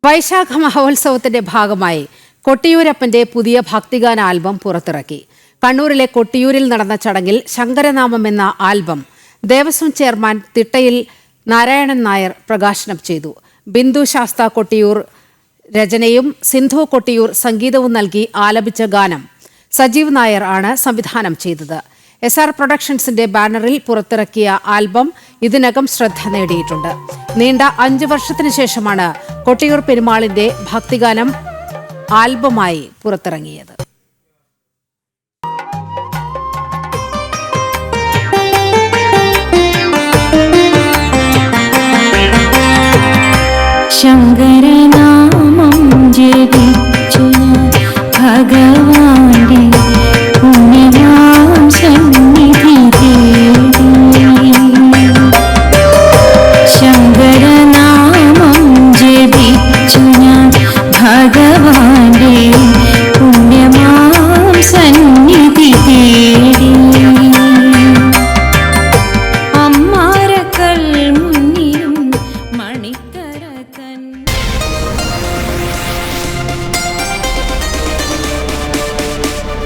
വൈശാഖ മഹോത്സവത്തിന്റെ ഭാഗമായി കൊട്ടിയൂരപ്പന്റെ പുതിയ ഭക്തിഗാന ആൽബം പുറത്തിറക്കി. കണ്ണൂരിലെ കൊട്ടിയൂരിൽ നടന്ന ചടങ്ങിൽ ശങ്കരനാമം എന്ന ആൽബം ദേവസ്വം ചെയർമാൻ തിട്ടയിൽ നാരായണൻ നായർ പ്രകാശനം ചെയ്തു. ബിന്ദു ശാസ്ത കൊട്ടിയൂർ രചനയും സിന്ധു കൊട്ടിയൂർ സംഗീതവും നൽകി ആലപിച്ച ഗാനം സജീവ് നായർ ആണ് സംവിധാനം ചെയ്തത്. SR പ്രൊഡക്ഷൻസിന്റെ ബാനറിൽ പുറത്തിറക്കിയ ആൽബം ഇതിനകം ശ്രദ്ധ നേടിയിട്ടുണ്ട്. നീണ്ട 5 വർഷത്തിന് ശേഷമാണ് കൊട്ടിയൂർ പെരുമാളിന്റെ ഭക്തിഗാനം ആൽബമായി പുറത്തിറങ്ങിയത്. ശങ്കരനാമം ജപിച്ചു ഭഗവാന്റെ പുണ്യനാം സന്നിധി തേടി. ശങ്കരനാമം ജപിച്ചു